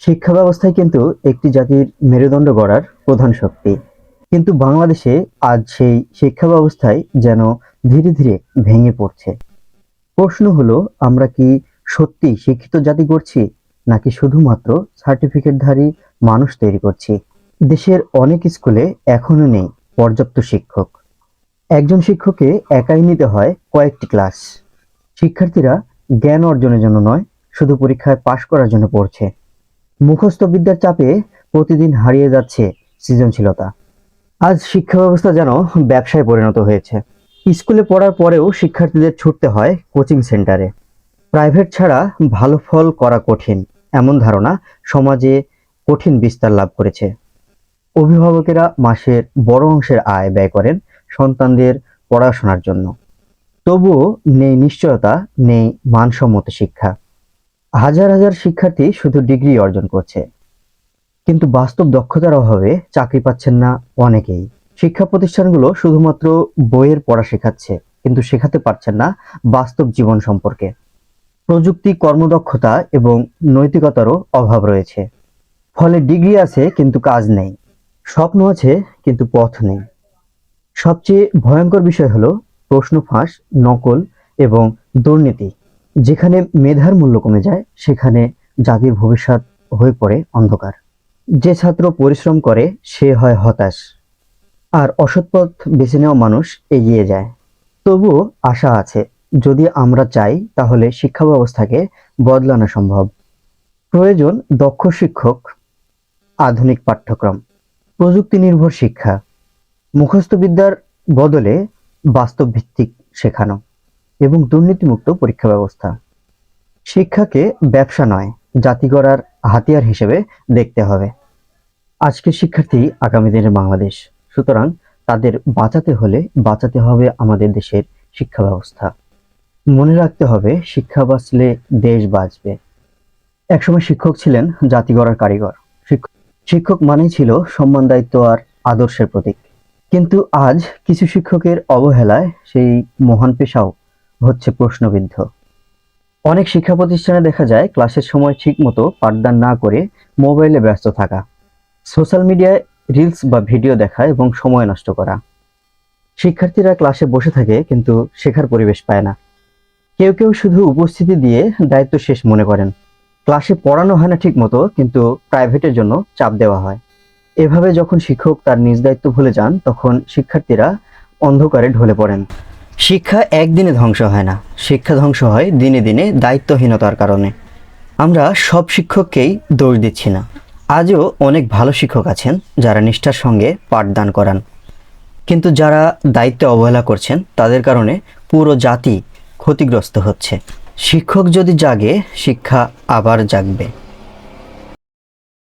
শিক্ষা ব্যবস্থাই কিন্তু একটি জাতির মেরুদণ্ড গড়ার প্রধান শক্তি। কিন্তু বাংলাদেশে আজ সেই শিক্ষা ব্যবস্থাই যেন ধীরে ধীরে ভেঙে পড়ছে। প্রশ্ন হলো, আমরা কি সত্যি শিক্ষিত জাতি করছি, নাকি শুধুমাত্র সার্টিফিকেটধারী মানুষ তৈরি করছি? দেশের অনেক স্কুলে এখনো নেই পর্যাপ্ত শিক্ষক। একজন শিক্ষককে একাই নিতে হয় কয়েকটি ক্লাস। শিক্ষার্থীরা জ্ঞান অর্জনের জন্য নয়, শুধু পরীক্ষায় পাশ করার জন্য পড়ছে। মুখস্থ বিদ্যার চাপে প্রতিদিন হারিয়ে যাচ্ছে সৃজনশীলতা। আজ শিক্ষা ব্যবস্থা যেন ব্যবসায় পরিণত হয়েছে। স্কুলে পড়ার পরেও শিক্ষার্থীদের ছুটতে হয় কোচিং সেন্টারে। প্রাইভেট ছাড়া ভালো ফল করা কঠিন, এমন ধারণা সমাজে কঠিন বিস্তার লাভ করেছে। অভিভাবকেরা মাসের বড় অংশের আয় ব্যয় করেন সন্তানদের পড়াশোনার জন্য। তবুও নেই নিশ্চয়তা, নেই মানসম্মত শিক্ষা। হাজার হাজার শিক্ষার্থী শুধু ডিগ্রি অর্জন করছে, কিন্তু বাস্তব দক্ষতার অভাবে চাকরি পাচ্ছেন না অনেকেই। শিক্ষা প্রতিষ্ঠানগুলো শুধুমাত্র বইয়ের পড়া শেখাচ্ছে, কিন্তু শেখাতে পারছেন না বাস্তব জীবন সম্পর্কে। প্রযুক্তি, কর্মদক্ষতা এবং নৈতিকতারও অভাব রয়েছে। ফলে ডিগ্রি আছে কিন্তু কাজ নেই, স্বপ্ন আছে কিন্তু পথ নেই। সবচেয়ে ভয়ঙ্কর বিষয় হলো প্রশ্ন ফাঁস, নকল এবং দুর্নীতি। যেখানে মেধার মূল্য কমে যায়, সেখানে জাতির ভবিষ্যৎ হয়ে পড়ে অন্ধকার। যে ছাত্র পরিশ্রম করে সে হয় হতাশ, আর অসৎ পথ বেছে নেওয়া মানুষ এগিয়ে যায়। তবুও আশা আছে, যদি আমরা চাই তাহলে শিক্ষা ব্যবস্থাকে বদলানো সম্ভব। প্রয়োজন দক্ষ শিক্ষক, আধুনিক পাঠ্যক্রম, প্রযুক্তি নির্ভর শিক্ষা, মুখস্থ বিদ্যার বদলে বাস্তব ভিত্তিক শেখানো এবং দুর্নীতিমুক্ত পরীক্ষা ব্যবস্থা। শিক্ষাকে ব্যবসা নয়, জাতি গড়ার হাতিয়ার হিসেবে দেখতে হবে। আজকের শিক্ষার্থী আগামী দিনের বাংলাদেশ। সুতরাং তাদের বাঁচাতে হলে বাঁচাতে হবে আমাদের দেশের শিক্ষা ব্যবস্থা। মনে রাখতে হবে, শিক্ষা বাঁচলে দেশ বাঁচবে। একসময় শিক্ষক ছিলেন জাতি গড়ার কারিগর। শিক্ষক মানেই ছিল সম্মান, দায়িত্ব আর আদর্শের প্রতীক। কিন্তু আজ কিছু শিক্ষকের অবহেলায় সেই মহান পেশাও হচ্ছে প্রশ্নবিদ্ধ। অনেক শিক্ষা প্রতিষ্ঠানে দেখা যায় ক্লাসের সময় ঠিক মতো পাঠদান না করে মোবাইলে ব্যস্ত থাকা, সোশ্যাল মিডিয়ায় রিলস বা ভিডিও দেখা এবং সময় নষ্ট করা। শিক্ষার্থীরা ক্লাসে বসে থাকে কিন্তু শেখার পরিবেশ পায় না। কেউ কেউ শুধু উপস্থিতি দিয়ে দায়িত্ব শেষ মনে করেন। ক্লাসে পড়ানো হয় না ঠিক মতো, কিন্তু প্রাইভেটের জন্য চাপ দেওয়া হয়। এভাবে যখন শিক্ষক তার নিজ দায়িত্ব ভুলে যান, তখন শিক্ষার্থীরা অন্ধকারে ঢলে পড়েন। শিক্ষা একদিনে ধ্বংস হয় না, শিক্ষা ধ্বংস হয় দিনে দিনে দায়িত্বহীনতার কারণে। আমরা সব শিক্ষককেই দোষ দিচ্ছি না। আজও অনেক ভালো শিক্ষক আছেন যারা নিষ্ঠার সঙ্গে পাঠদান করান, কিন্তু যারা দায়িত্বে অবহেলা করছেন তাদের কারণে পুরো জাতি ক্ষতিগ্রস্ত হচ্ছে। শিক্ষক যদি জাগে, শিক্ষা আবার জাগবে।